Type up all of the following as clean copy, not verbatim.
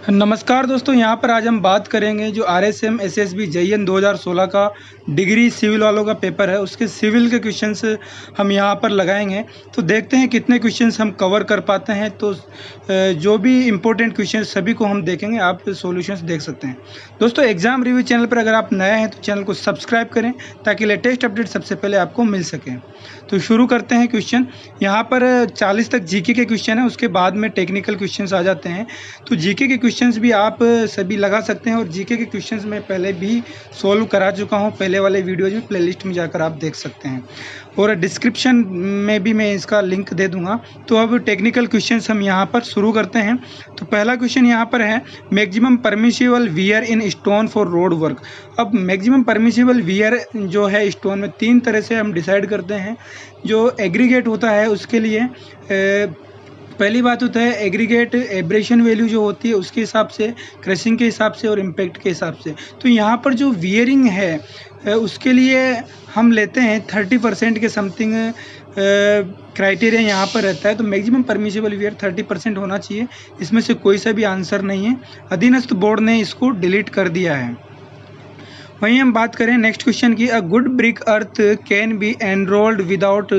नमस्कार दोस्तों, यहाँ पर आज हम बात करेंगे जो आरएसएम एसएसबी जेईएन 2016 का डिग्री सिविल वालों का पेपर है, उसके सिविल के क्वेश्चंस हम यहाँ पर लगाएंगे। तो देखते हैं कितने क्वेश्चंस हम कवर कर पाते हैं। तो जो भी इम्पोर्टेंट क्वेश्चंस सभी को हम देखेंगे, आप सॉल्यूशंस देख सकते हैं। दोस्तों, एग्ज़ाम रिव्यू चैनल पर अगर आप नए हैं तो चैनल को सब्सक्राइब करें ताकि लेटेस्ट अपडेट सबसे पहले आपको मिल सके। तो शुरू करते हैं क्वेश्चन। यहाँ पर 40 तक जीके के क्वेश्चन है, उसके बाद में टेक्निकल क्वेश्चंस आ जाते हैं। तो जीके के क्वेश्चंस भी आप सभी लगा सकते हैं और जीके के क्वेश्चंस मैं पहले भी सॉल्व करा चुका हूं। पहले वाले वीडियोज में प्लेलिस्ट में जाकर आप देख सकते हैं और डिस्क्रिप्शन में भी मैं इसका लिंक दे दूंगा। तो अब टेक्निकल क्वेश्चंस हम यहां पर शुरू करते हैं। तो पहला क्वेश्चन यहां पर है, maximum permissible wear in stone for road work. अब मैक्सिमम परमिसिबल वियर जो है स्टोन में 3 तरह से हम डिसाइड करते हैं। जो एग्रीगेट होता है उसके लिए पहली बात होता है एग्रीगेट एब्रेशन वैल्यू जो होती है उसके हिसाब से, क्रशिंग के हिसाब से और इम्पैक्ट के हिसाब से। तो यहाँ पर जो वियरिंग है उसके लिए हम लेते हैं 30% के समथिंग क्राइटेरिया यहाँ पर रहता है। तो मैक्सिमम परमिसिबल वियर 30% होना चाहिए। इसमें से कोई सा भी आंसर नहीं है। अधीनस्थ बोर्ड ने इसको डिलीट कर दिया है। वहीं हम बात करें नेक्स्ट क्वेश्चन की, a good brick earth can be enrolled without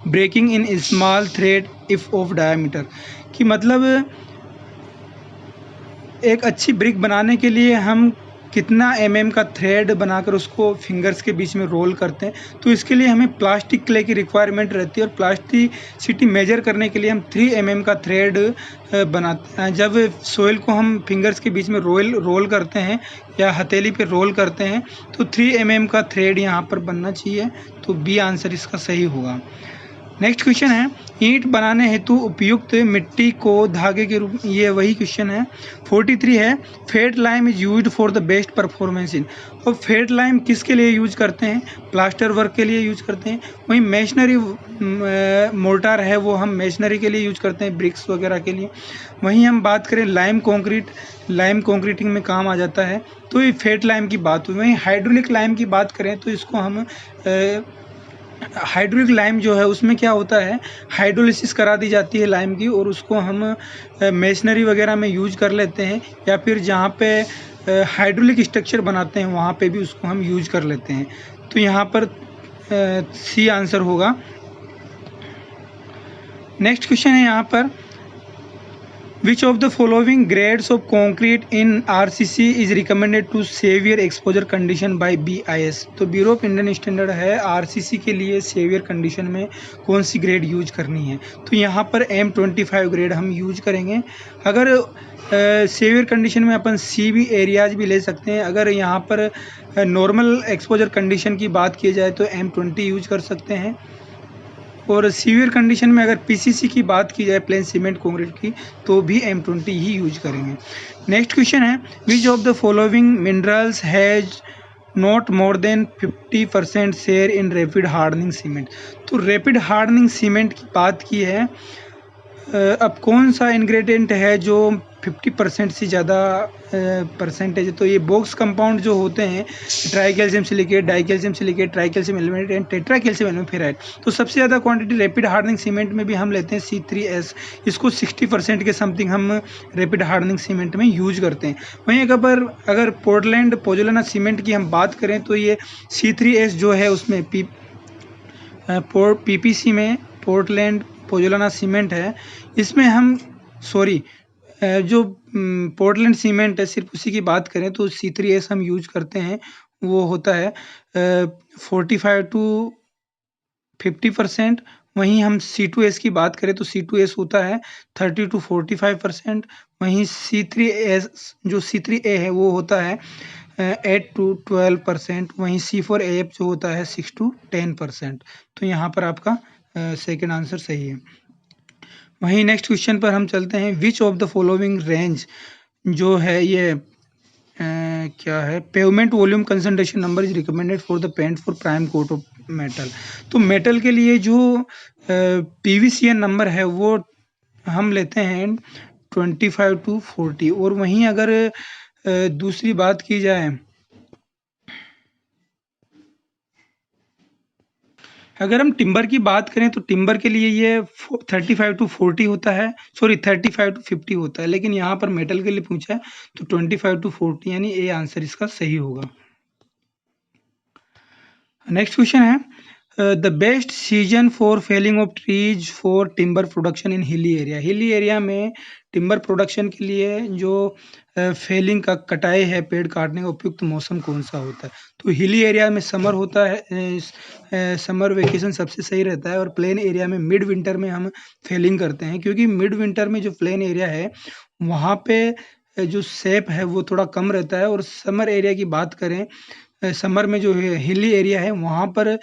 breaking in small thread if of diameter. कि मतलब एक अच्छी ब्रिक बनाने के लिए हम कितना का थ्रेड बनाकर उसको फिंगर्स के बीच में रोल करते हैं। तो इसके लिए हमें प्लास्टिक क्ले की रिक्वायरमेंट रहती है और प्लास्टिसिटी मेजर करने के लिए हम 3 का थ्रेड बनाते हैं। जब सोइल को हम फिंगर्स के बीच में रोल करते हैं या हथेली पे रोल करते हैं तो 3 का थ्रेड यहाँ पर बनना चाहिए। तो बी आंसर इसका सही होगा। नेक्स्ट क्वेश्चन है, ईंट बनाने हेतु उपयुक्त मिट्टी को धागे के रूप, ये वही क्वेश्चन है। 43 है, fat lime is used for the best performance in. और फेट लाइम किसके लिए यूज करते हैं? प्लास्टर वर्क के लिए यूज करते हैं। वहीं मेशनरी मोर्टार है वो हम मेशनरी के लिए यूज करते हैं, ब्रिक्स वगैरह के लिए। वहीं हम बात करें लाइम कंक्रीट, लाइम कंक्रीटिंग में काम आ जाता है। तो ये फेट लाइम की बात हुई। वहीं हाइड्रोलिक लाइम की बात करें तो इसको हम हाइड्रोलिक लाइम जो है उसमें क्या होता है, हाइड्रोलिसिस करा दी जाती है लाइम की और उसको हम मेशनरी वगैरह में यूज कर लेते हैं, या फिर जहाँ पे हाइड्रोलिक स्ट्रक्चर बनाते हैं वहाँ पे भी उसको हम यूज कर लेते हैं। तो यहाँ पर सी आंसर होगा। नेक्स्ट क्वेश्चन है यहाँ पर, Which of the following grades of concrete in RCC is recommended to severe exposure condition by BIS? तो ब्यूरो ऑफ इंडियन स्टैंडर्ड है, RCC के लिए सेवियर कंडीशन में कौन सी ग्रेड यूज करनी है। तो यहाँ पर M25 ग्रेड हम यूज करेंगे। अगर सेवियर कंडीशन में अपन CV एरियाज भी ले सकते हैं। अगर यहाँ पर नॉर्मल एक्सपोजर कंडीशन की बात की जाए तो M20 यूज कर सकते हैं। और सीवियर कंडीशन में अगर PCC की बात की जाए, प्लेन सीमेंट कंक्रीट की, तो भी M20 ही यूज करेंगे। नेक्स्ट क्वेश्चन है, विच of the following minerals has not more than 50% share in rapid hardening cement. तो रैपिड हार्डनिंग सीमेंट की बात की है। अब कौन सा इंग्रेडिएंट है जो 50% से ज़्यादा परसेंटेज है? तो ये बॉक्स कंपाउंड जो होते हैं, tricalcium silicate, dicalcium silicate, tricalcium aluminate and tetracalcium aluminoferrite. तो सबसे ज़्यादा क्वांटिटी रैपिड हार्डनिंग सीमेंट में भी हम लेते हैं C3S। इसको 60% के समथिंग हम रैपिड हार्डनिंग सीमेंट में यूज करते हैं। वहीं अगर पोर्टलैंड पोजोलाना सीमेंट की हम बात करें तो ये C3S जो है उसमें PPC में पोर्टलैंड पोजोलाना सीमेंट है, इसमें हम जो पोर्टलैंड सीमेंट है सिर्फ उसी की बात करें तो C3S हम यूज करते हैं। वो होता है 45 to 50%। वहीं हम C2S की बात करें तो C2S होता है 30 to 45%। वहीं C3A है वो होता है 8 to 12%। वहीं C4AF जो होता है 6 to 10%। तो यहाँ पर आपका सेकेंड आंसर सही है। वहीं नेक्स्ट क्वेश्चन पर हम चलते हैं, which of the following range जो है ये क्या है, pavement volume concentration number is recommended for the paint for prime coat of metal. तो मेटल के लिए जो PVCN नंबर है वो हम लेते हैं 25 to 40। और वहीं अगर दूसरी बात की जाए अगर हम टिम्बर की बात करें तो टिम्बर के लिए ये 35 to 40 होता है, सॉरी 35 to 50 होता है, लेकिन यहाँ पर मेटल के लिए पूछा है तो 25 to 40, यानी ए आंसर इसका सही होगा। नेक्स्ट क्वेश्चन है the best season for felling of trees for timber production in hilly area. Hilly area में टिम्बर प्रोडक्शन के लिए जो फेलिंग का कटाई है, पेड़ काटने का उपयुक्त मौसम कौन सा होता है? तो हिली एरिया में समर होता है, समर वेकेशन सबसे सही रहता है, और प्लेन एरिया में मिड विंटर में हम फेलिंग करते हैं, क्योंकि मिड विंटर में जो प्लेन एरिया है वहाँ पे जो सेप है वो थोड़ा कम रहता है। और समर एरिया की बात करें, समर में जो हिली एरिया है वहाँ पर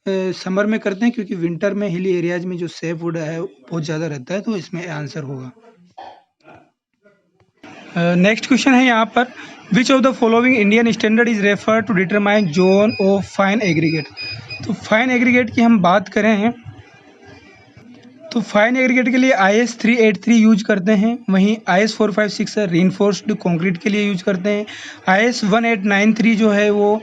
समर में करते हैं, क्योंकि विंटर में हिली एरियाज में जो सेप वुड है बहुत ज़्यादा रहता है, तो इसमें आंसर होगा। नेक्स्ट क्वेश्चन है यहाँ पर which of the following Indian standard is refer to determine zone of fine aggregate. तो फाइन एग्रीगेट की हम बात करें तो फाइन एग्रीगेट के लिए IS 383 यूज करते हैं, वहीं IS 456 रीइंफोर्स्ड कंक्रीट के लिए यूज करते हैं। IS 1893 जो है वो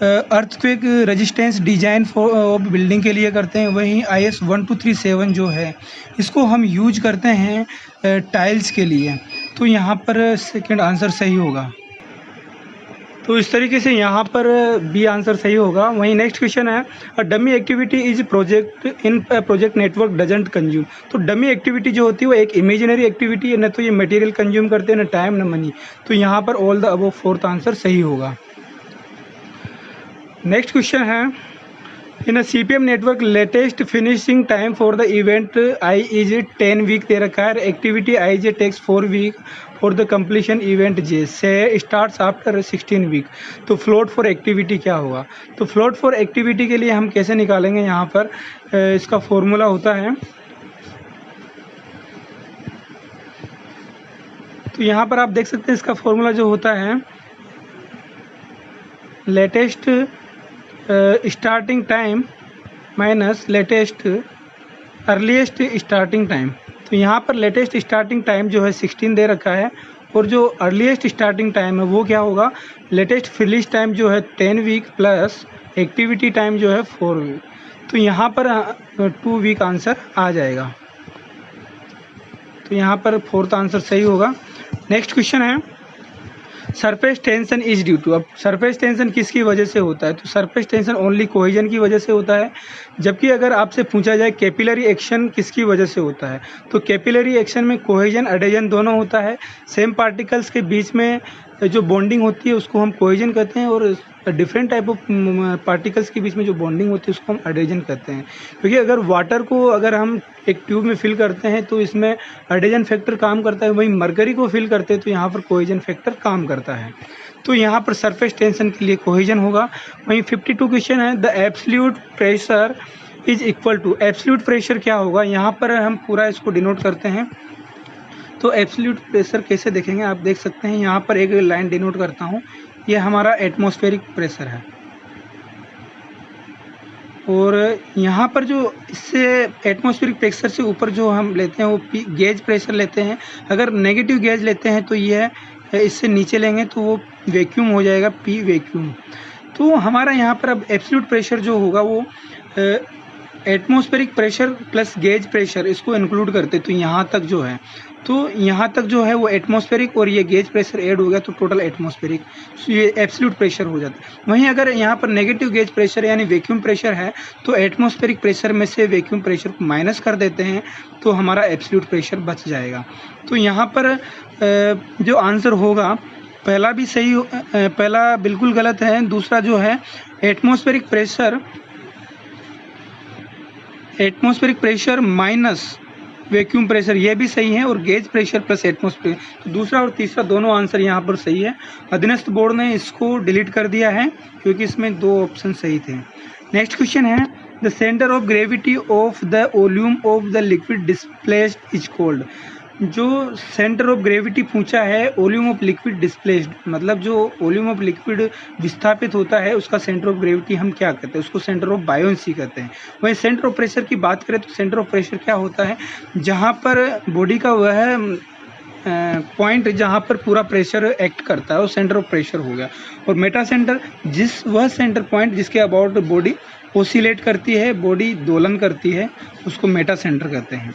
earthquake resistance design for building के लिए करते हैं, वहीं IS 1237 जो है इसको हम यूज करते हैं टाइल्स के लिए। तो यहाँ पर सेकंड आंसर सही होगा। तो इस तरीके से यहाँ पर बी आंसर सही होगा। वहीं नेक्स्ट क्वेश्चन है a dummy activity is project in project network doesn't consume. तो डमी एक्टिविटी जो होती है वो एक इमेजिनरी एक्टिविटी है, न तो ये मटेरियल कंज्यूम करते हैं, न टाइम न मनी। तो यहाँ पर all the above fourth answer सही होगा। नेक्स्ट क्वेश्चन है in a CPM network latest finishing time for the event I is 10 week दे रखा है, activity IJ takes 4 week for the completion event J से स्टार्ट्स आफ्टर 16 वीक। तो float for activity क्या होगा? तो फ्लोट फॉर एक्टिविटी के लिए हम कैसे निकालेंगे? यहाँ पर इसका फॉर्मूला होता है, तो यहाँ पर आप देख सकते हैं इसका फॉर्मूला जो होता है latest starting time minus latest earliest starting time. तो यहाँ पर लेटेस्ट स्टार्टिंग टाइम जो है 16 दे रखा है, और जो अर्लीस्ट स्टार्टिंग टाइम है वो क्या होगा? लेटेस्ट फिनिश टाइम जो है 10 वीक प्लस एक्टिविटी टाइम जो है 4 वीक। तो यहाँ पर 2 वीक आंसर आ जाएगा। तो यहाँ पर फोर्थ आंसर सही होगा। नेक्स्ट क्वेश्चन है surface tension is due to. अब सरफेस टेंशन किसकी वजह से होता है? तो सरफेस टेंशन ओनली कोहेजन की वजह से होता है। जबकि अगर आपसे पूछा जाए कैपिलरी एक्शन किसकी वजह से होता है, तो कैपिलरी एक्शन में कोहेजन अडेजन दोनों होता है। सेम पार्टिकल्स के बीच में जो बॉन्डिंग होती है उसको हम कोहेजन कहते हैं, और डिफरेंट टाइप ऑफ पार्टिकल्स के बीच में जो बॉन्डिंग होती है उसको हम अडेजन कहते हैं। क्योंकि अगर वाटर को अगर हम एक ट्यूब में फिल करते हैं तो इसमें अडेजन फैक्टर काम करता है, वहीं मरकरी को फिल करते हैं तो यहाँ पर कोहेजन फैक्टर काम करता है। तो यहाँ पर सरफेस टेंशन के लिए कोहेजन होगा। वहीं 52 क्वेश्चन है the absolute pressure is equal to. Absolute pressure क्या होगा? यहाँ पर हम पूरा इसको डिनोट करते हैं। तो एब्सोल्यूट प्रेशर कैसे देखेंगे? आप देख सकते हैं यहाँ पर एक लाइन डिनोट करता हूँ, ये हमारा एटमॉस्फेरिक प्रेशर है, और यहाँ पर जो इससे एटमॉस्फेरिक प्रेशर से ऊपर जो हम लेते हैं वो गेज प्रेशर लेते हैं। अगर नेगेटिव गेज लेते हैं तो ये इससे नीचे लेंगे तो वो वैक्यूम हो जाएगा, P वैक्यूम। तो हमारा यहाँ पर अब एब्सोल्यूट प्रेशर जो होगा वो atmospheric pressure plus gauge pressure इसको इंक्लूड करते, तो यहाँ तक जो है, तो यहाँ तक जो है वो एटमॉस्फेरिक और ये गेज प्रेशर ऐड हो गया तो टोटल एटमॉस्फेरिक, तो ये एब्सोल्यूट प्रेशर हो जाता है। वहीं अगर यहाँ पर नेगेटिव गेज प्रेशर यानी वैक्यूम प्रेशर है तो एटमॉस्फेरिक प्रेशर में से वैक्यूम प्रेशर को माइनस कर देते हैं तो हमारा एब्सोल्यूट प्रेशर बच जाएगा। तो यहाँ पर जो आंसर होगा पहला भी सही, पहला बिल्कुल गलत है, दूसरा जो है atmospheric pressure minus vacuum pressure ये भी सही है, और गेज प्रेशर प्लस एटमॉस्फेयर, तो दूसरा और तीसरा दोनों आंसर यहाँ पर सही है। अधीनस्थ बोर्ड ने इसको डिलीट कर दिया है क्योंकि इसमें 2 ऑप्शन सही थे। नेक्स्ट क्वेश्चन है the centre of gravity of the volume of the liquid displaced is called. जो सेंटर ऑफ ग्रेविटी पूछा है वॉल्यूम ऑफ लिक्विड डिस्प्लेस्ड, मतलब जो वॉल्यूम ऑफ लिक्विड विस्थापित होता है उसका सेंटर ऑफ ग्रेविटी हम क्या कहते हैं? उसको सेंटर ऑफ बायोन्सी कहते हैं। वहीं सेंटर ऑफ प्रेशर की बात करें तो सेंटर ऑफ प्रेशर क्या होता है? जहाँ पर बॉडी का वह पॉइंट जहाँ पर पूरा प्रेशर एक्ट करता है वो सेंटर ऑफ प्रेशर हो गया। और मेटा सेंटर वह सेंटर पॉइंट जिसके अबाउट बॉडी ओसिलेट करती है, बॉडी दोलन करती है, उसको मेटा सेंटर कहते हैं।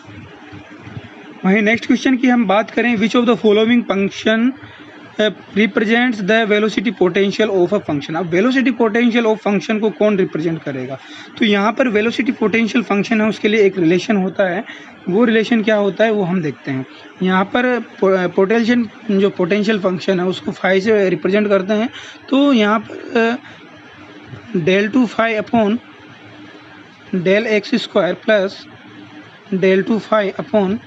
वहीं नेक्स्ट क्वेश्चन की हम बात करें, विच of the following function represents the velocity potential of a function. अब वेलोसिटी पोटेंशियल ऑफ फंक्शन को कौन रिप्रेजेंट करेगा? तो यहाँ पर वेलोसिटी पोटेंशियल फंक्शन है, उसके लिए एक रिलेशन होता है। वो रिलेशन क्या होता है वो हम देखते हैं। यहाँ पर पोटेंशियल फंक्शन है उसको फाई से रिप्रेजेंट करते हैं। तो यहाँ पर del 2 phi upon del x square plus del 2 phi upon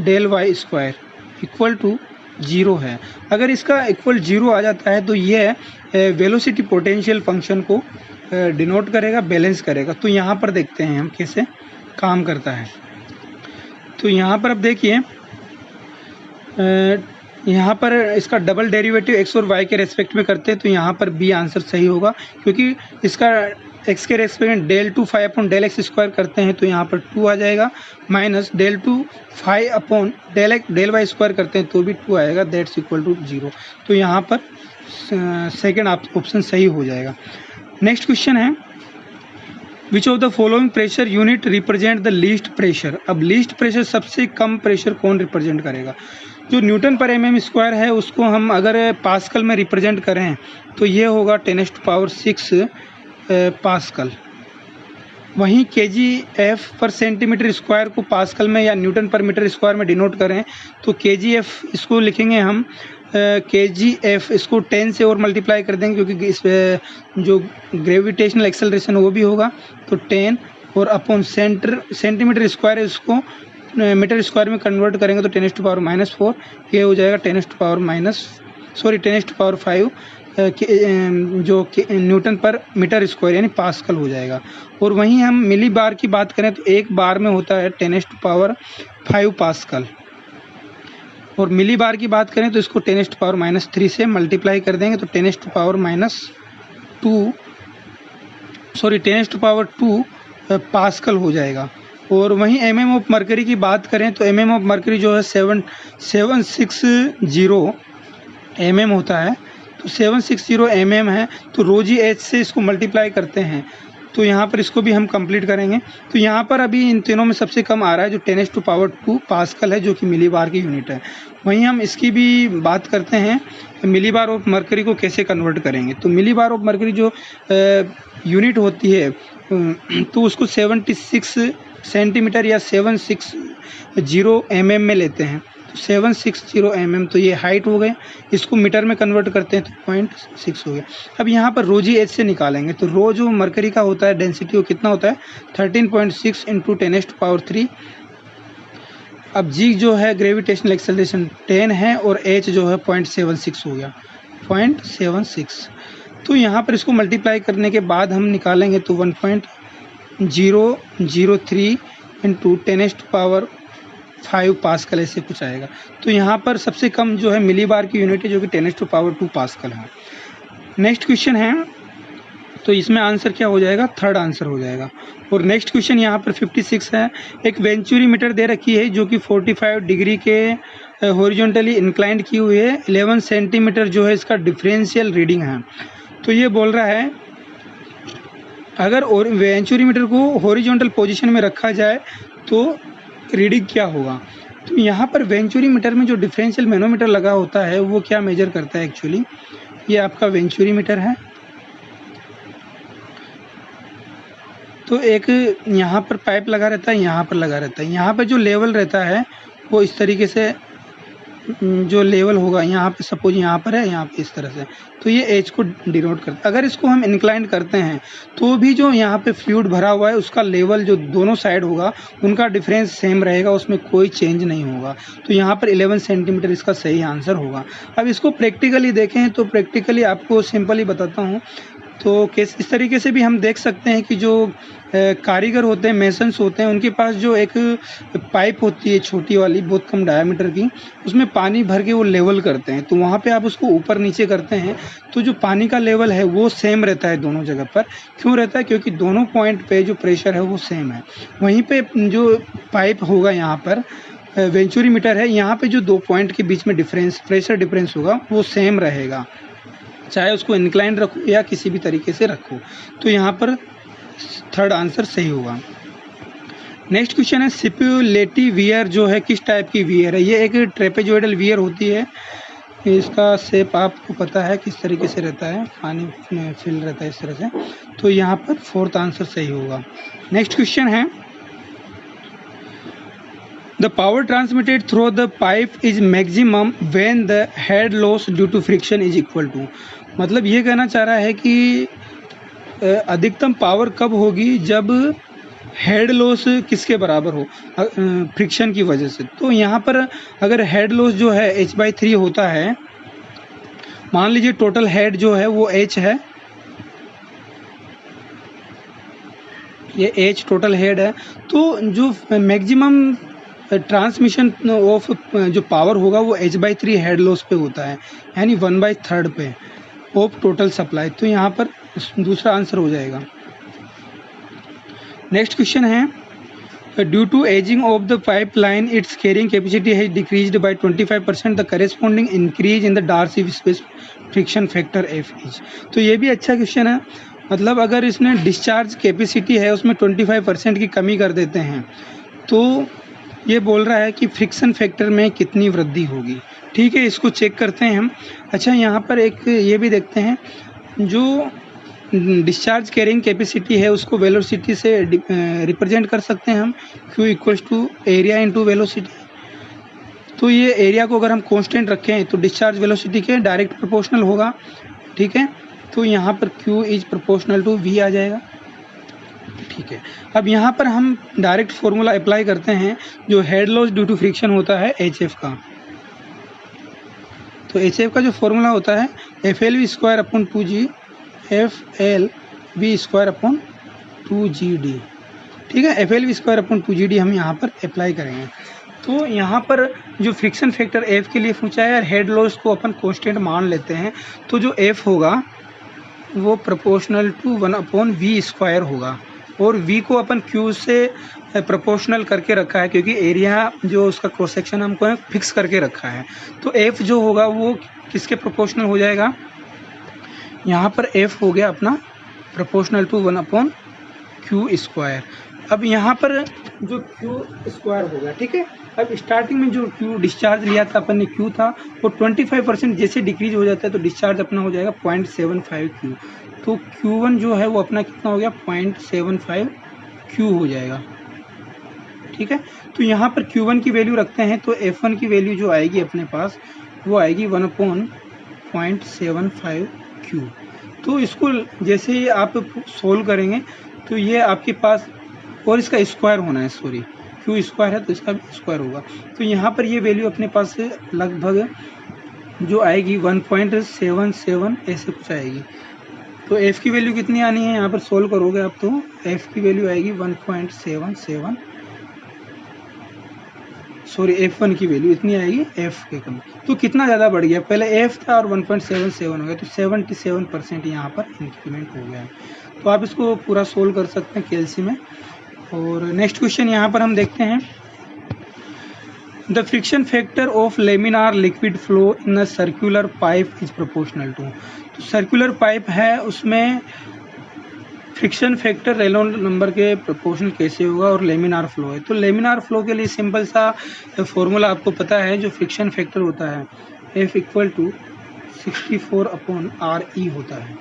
del y square equal to 0 है। अगर इसका इक्वल 0 आ जाता है तो यह वेलोसिटी पोटेंशियल फंक्शन को डिनोट करेगा, बैलेंस करेगा। तो यहाँ पर देखते हैं हम कैसे काम करता है। तो यहाँ पर अब देखिए, यहाँ पर इसका डबल डेरिवेटिव x और y के रेस्पेक्ट में करते हैं तो यहाँ पर बी आंसर सही होगा, क्योंकि इसका x के रेस्पेक्ट में del 2 phi upon del x square करते हैं तो यहाँ पर 2 आ जाएगा, minus del 2 phi upon del y square करते हैं तो भी 2 आएगा, दैट्स इक्वल टू 0। तो यहाँ पर सेकेंड ऑप्शन सही हो जाएगा। नेक्स्ट क्वेश्चन है, विच of the following pressure unit represent the least pressure. अब लीस्ट प्रेशर, सबसे कम प्रेशर कौन रिप्रेजेंट करेगा? जो न्यूटन पर mm स्क्वायर है उसको हम अगर पास्कल में रिप्रेजेंट करें तो ये होगा 10⁶ पास्कल। वहीं kgf पर सेंटीमीटर स्क्वायर को पास्कल में या न्यूटन पर मीटर स्क्वायर में डिनोट करें तो kgf इसको लिखेंगे हम kgf, इसको 10 से और मल्टीप्लाई कर देंगे क्योंकि इस जो ग्रेविटेशनल एक्सेलरेशन वो भी होगा। तो 10 और अपॉन सेंटीमीटर स्क्वायर है, उसको मीटर स्क्वायर में कन्वर्ट करेंगे तो 10⁻⁴ ये हो जाएगा 10⁻5 जो न्यूटन पर मीटर स्क्वायर यानी पास्कल हो जाएगा। और वहीं हम मिली बार की बात करें तो एक बार में होता है 10⁵ पास्कल। और मिली बार की बात करें तो इसको 10⁻³ से मल्टीप्लाई कर देंगे तो 10⁻² पास्कल हो जाएगा। और वहीं mm ऑफ मरकरी की बात करें तो mm ऑफ मरकरी जो है 760 mm होता है। तो 760 mm है, तो रोजी एच से इसको मल्टीप्लाई करते हैं तो यहाँ पर इसको भी हम कंप्लीट करेंगे। तो यहाँ पर अभी इन तीनों में सबसे कम आ रहा है जो 10⁻² पास्कल है, जो कि मिली बार की यूनिट है। वहीं हम इसकी भी बात करते हैं मिली बार ऑफ मरकरी को कैसे कन्वर्ट करेंगे। तो मिली बार ऑफ मरकरी जो यूनिट होती है तो उसको 76 सेंटीमीटर या 760 mm में लेते हैं। तो 760 mm तो ये हाइट हो गए, इसको मीटर में कन्वर्ट करते हैं तो 0.6 हो गया। अब यहाँ पर रो जी एच से निकालेंगे तो रो जो मरकरी का होता है डेंसिटी वो कितना होता है 13.6 इंटू 10⁻³ अब जी जो है ग्रेविटेशनल एक्सेलरेशन 10 है और एच जो है 0.76 हो गया 0.76। तो यहाँ पर इसको मल्टीप्लाई करने के बाद हम निकालेंगे तो 1.003 इंटू 10⁵ पास्कल ऐसे कुछ आएगा। तो यहाँ पर सबसे कम जो है मिली बार की यूनिट है जो कि 10⁻² पास्कल है। नेक्स्ट क्वेश्चन है, तो इसमें आंसर क्या हो जाएगा, थर्ड आंसर हो जाएगा। और नेक्स्ट क्वेश्चन यहाँ पर 56 है, एक वेंचुरी मीटर दे रखी है जो कि 45 डिग्री के हॉरिजॉन्टली इंक्लाइंड की हुई है, 11 सेंटीमीटर जो है इसका डिफरेंशियल रीडिंग है। तो ये बोल रहा है अगर वेंचुरी मीटर को हॉरिजॉन्टल पोजीशन में रखा जाए तो रीडिंग क्या होगा। तो यहाँ पर वेंचुरी मीटर में जो डिफरेंशियल मैनोमीटर लगा होता है वो क्या मेजर करता है, एक्चुअली ये आपका वेंचुरी मीटर है। तो एक यहाँ पर पाइप लगा रहता है, यहाँ पर लगा रहता है, यहाँ पर जो लेवल रहता है वो इस तरीके से जो लेवल होगा यहाँ पे सपोज यहाँ पर है, यहाँ पे इस तरह से, तो ये एज को डिनोट करता है। अगर इसको हम इंक्लाइन करते हैं तो भी जो यहाँ पे फ्लूइड भरा हुआ है उसका लेवल जो दोनों साइड होगा उनका डिफरेंस सेम रहेगा, उसमें कोई चेंज नहीं होगा। तो यहाँ पर 11 सेंटीमीटर इसका सही आंसर होगा। अब इसको प्रैक्टिकली देखें तो प्रैक्टिकली आपको सिंपली बताता हूँ। तो इस तरीके से भी हम देख सकते हैं कि जो कारीगर होते हैं, मेसन्स होते हैं, उनके पास जो एक पाइप होती है छोटी वाली बहुत कम डायमीटर की, उसमें पानी भर के वो लेवल करते हैं। तो वहाँ पे आप उसको ऊपर नीचे करते हैं तो जो पानी का लेवल है वो सेम रहता है दोनों जगह पर। क्यों रहता है, क्योंकि दोनों पॉइंट पे जो प्रेशर है वो सेम है। वहीं पे जो पाइप होगा यहाँ पर वेंचुरीमीटर है, यहाँ पे जो 2 पॉइंट के बीच में डिफरेंस प्रेशर डिफरेंस होगा वो सेम रहेगा, चाहे उसको इंक्लाइन रखो या किसी भी तरीके से रखो। तो यहाँ पर थर्ड आंसर सही होगा। नेक्स्ट क्वेश्चन है सिपुलेटिव वियर जो है किस टाइप की वियर है? ये एक ट्रेपेजॉइडल वियर होती है। इसका शेप आपको पता है किस तरीके से रहता है, पानी में फिल रहता है इस तरह से। तो यहाँ पर फोर्थ आंसर सही होगा। नेक्स्ट क्वेश्चन है the power transmitted through the pipe is maximum when the head loss due to friction is equal to. मतलब ये कहना चाह रहा है कि अधिकतम पावर कब होगी जब हेड लॉस किसके बराबर हो, फ्रिक्शन की वजह से। तो यहाँ पर अगर हेड लॉस जो है h/3 होता है, मान लीजिए टोटल हेड जो है वो h है, ये h टोटल हेड है, तो जो मैक्सिमम ट्रांसमिशन ऑफ जो पावर होगा वो h/3 हेड लॉस पे होता है, यानी 1/3 पे ऑफ टोटल सप्लाई। तो यहाँ पर दूसरा आंसर हो जाएगा। नेक्स्ट क्वेश्चन है due to ageing of the pipe line its carrying capacity has decreased by 25%, the corresponding increase in the Darcy space friction factor f is. तो ये भी अच्छा क्वेश्चन है। मतलब अगर इसने डिस्चार्ज कैपेसिटी है उसमें 25% की कमी कर देते हैं, तो ये बोल रहा है कि फ्रिक्शन फैक्टर में कितनी वृद्धि होगी। ठीक है, इसको चेक करते हैं हम। अच्छा, यहाँ पर एक ये भी देखते हैं, जो डिस्चार्ज कैरिंग कैपेसिटी है उसको वेलोसिटी से रिप्रेजेंट कर सकते हैं हम, Q equals to area into velocity. तो ये एरिया को अगर हम कांस्टेंट रखें तो डिस्चार्ज वेलोसिटी के डायरेक्ट प्रोपोर्शनल होगा। ठीक है, तो यहाँ पर Q is proportional to V आ जाएगा। ठीक है, अब यहाँ पर हम डायरेक्ट फॉर्मूला अप्लाई करते हैं जो head loss due to friction होता है HF का। तो HF का जो फॉर्मूला होता है FLV² FLV² 2GD। ठीक है, FLV² 2GD हम यहाँ पर अप्लाई करेंगे। तो यहाँ पर जो फ्रिक्शन फैक्टर F के लिए पूछा है, हेड लॉस को अपन कांस्टेंट मान लेते हैं, तो जो F होगा वो प्रोपोर्शनल टू 1/V² होगा, और V को अपन Q से प्रोपोर्शनल करके रखा है क्योंकि एरिया जो उसका क्रॉस सेक्शन हमको फिक्स करके रखा है। तो F जो होगा वो किसके प्रोपोर्शनल हो जाएगा? यहाँ पर F हो गया अपना प्रोपोर्शनल टू 1/Q²। अब यहाँ पर जो Q² हो गया। ठीक है, अब स्टार्टिंग में जो Q डिस्चार्ज लिया था अपन ने, Q था वो 25% जैसे डिक्रीज हो जाता है तो डिस्चार्ज अपना हो जाएगा 0.75 Q। तो Q1 जो है वो अपना कितना हो गया? 0.75 Q हो जाएगा। ठीक है, तो यहाँ पर Q1 की वैल्यू रखते हैं, तो F1 की वैल्यू जो आएगी अपने पास वो आएगी 1/0.75 Q। तो इसको जैसे ही आप सोल्व करेंगे तो ये आपके पास, और इसका स्क्वायर होना है, सॉरी Q² है तो इसका स्क्वायर होगा। तो यहाँ पर ये वैल्यू अपने पास से लगभग जो आएगी 1.77 ऐसे कुछ आएगी। तो F की वैल्यू कितनी आनी है? यहाँ पर सोल्व करोगे आप तो F की वैल्यू आएगी 1.77, सॉरी F1 की वैल्यू इतनी आएगी F के कम। तो कितना ज़्यादा बढ़ गया? पहले F था और 1.77 हो गया, तो 77% यहाँ पर इंक्रीमेंट हो गया है। तो आप इसको पूरा सोल्व कर सकते हैं KLC में। और नेक्स्ट क्वेश्चन यहाँ पर हम देखते हैं the friction factor of laminar liquid flow in a circular pipe is proportional to. तो सर्कुलर पाइप है, उसमें फ्रिक्शन फैक्टर रेनॉल्ड्स नंबर के प्रोपोर्शनल कैसे होगा, और लेमिनार फ्लो है। तो लेमिनार फ्लो के लिए सिंपल सा फॉर्मूला आपको पता है, जो फ्रिक्शन फैक्टर होता है F = 64/RE होता है।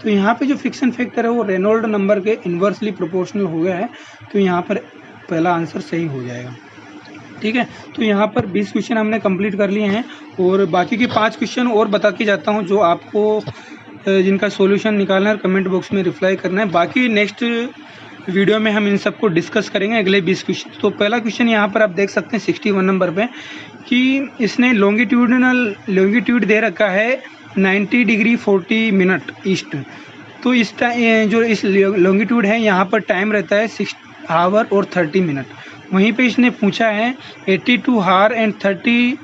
तो यहाँ पे जो फ्रिक्शन फैक्टर है वो रेनॉल्ड्स नंबर के इन्वर्सली प्रोपोर्शनल हो गया है, तो यहाँ पर पहला आंसर सही हो जाएगा। ठीक है, तो यहाँ पर 20 क्वेश्चन हमने कंप्लीट कर लिए हैं, और बाकी के 5 क्वेश्चन और बता के जाता हूँ जो आपको जिनका सॉल्यूशन निकालना है, कमेंट बॉक्स में रिप्लाई करना है। बाकी नेक्स्ट वीडियो में हम इन सबको डिस्कस करेंगे, अगले 20 क्वेश्चन। तो पहला क्वेश्चन यहाँ पर आप देख सकते हैं 61 नंबर पे, कि इसने लॉन्गिट्यूड दे रखा है 90 डिग्री 40 मिनट ईस्ट। तो इस टाइम जो इस लॉन्गिट्यूड है यहाँ पर टाइम रहता है 6 आवर और 30 मिनट। वहीं पे इसने पूछा है 82 आवर एंड 30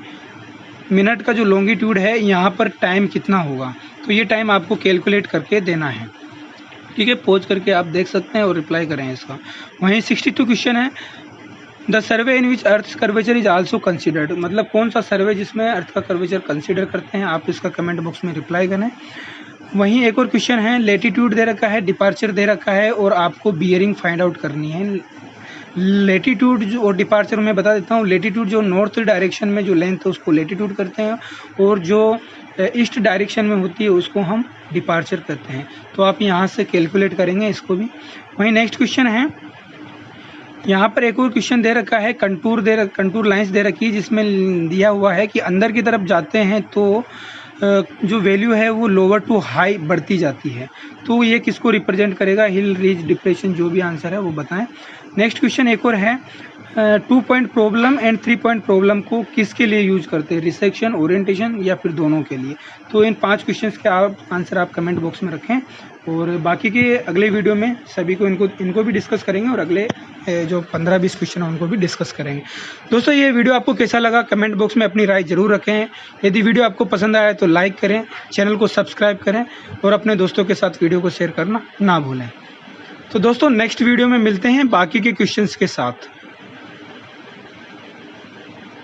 मिनट का जो लॉन्गिट्यूड है यहाँ पर टाइम कितना होगा। तो ये टाइम आपको कैलकुलेट करके देना है। ठीक है, पॉज करके आप देख सकते हैं और रिप्लाई करें इसका। वहीं 62 क्वेश्चन है the survey in which earth curvature is also considered, मतलब कौन सा सर्वे जिसमें अर्थ का कर्वेचर कंसिडर करते हैं, आप इसका कमेंट बॉक्स में रिप्लाई करें। वहीं एक और क्वेश्चन है, लेटीट्यूड दे रखा है, डिपार्चर दे रखा है और आपको बियरिंग फाइंड आउट करनी है। लेटीट्यूड जो और डिपार्चर मैं बता देता हूँ। लेटीट्यूड जो नॉर्थ डायरेक्शन में जो लेंथ है उसको लेटीट्यूड करते हैं, और जो ईस्ट डायरेक्शन में होती है उसको हम डिपार्चर करते हैं। तो आप यहाँ से कैलकुलेट करेंगे इसको भी। वहीं नेक्स्ट क्वेश्चन है, यहाँ पर एक और क्वेश्चन दे रखा है, कंटूर लाइंस दे रखी है, जिसमें दिया हुआ है कि अंदर की तरफ जाते हैं तो जो वैल्यू है वो लोअर टू हाई बढ़ती जाती है। तो ये किसको रिप्रेजेंट करेगा, हिल, रिज, डिप्रेशन, जो भी आंसर है वो बताएं। नेक्स्ट क्वेश्चन एक और है, 2 point problem and 3 point problem को किसके लिए यूज करते हैं, रिसेक्शन, ओरिएंटेशन या फिर दोनों के लिए। तो इन 5 क्वेश्चंस के आंसर आप कमेंट बॉक्स में रखें, और बाकी के अगले वीडियो में सभी को इनको भी डिस्कस करेंगे, और अगले जो 15-20 क्वेश्चन हैं उनको भी डिस्कस करेंगे। दोस्तों ये वीडियो आपको कैसा लगा कमेंट बॉक्स में अपनी राय ज़रूर रखें। यदि वीडियो आपको पसंद आया तो लाइक करें, चैनल को सब्सक्राइब करें और अपने दोस्तों के साथ वीडियो को शेयर करना ना भूलें। तो दोस्तों नेक्स्ट वीडियो में मिलते हैं बाकी के क्वेश्चंस के साथ।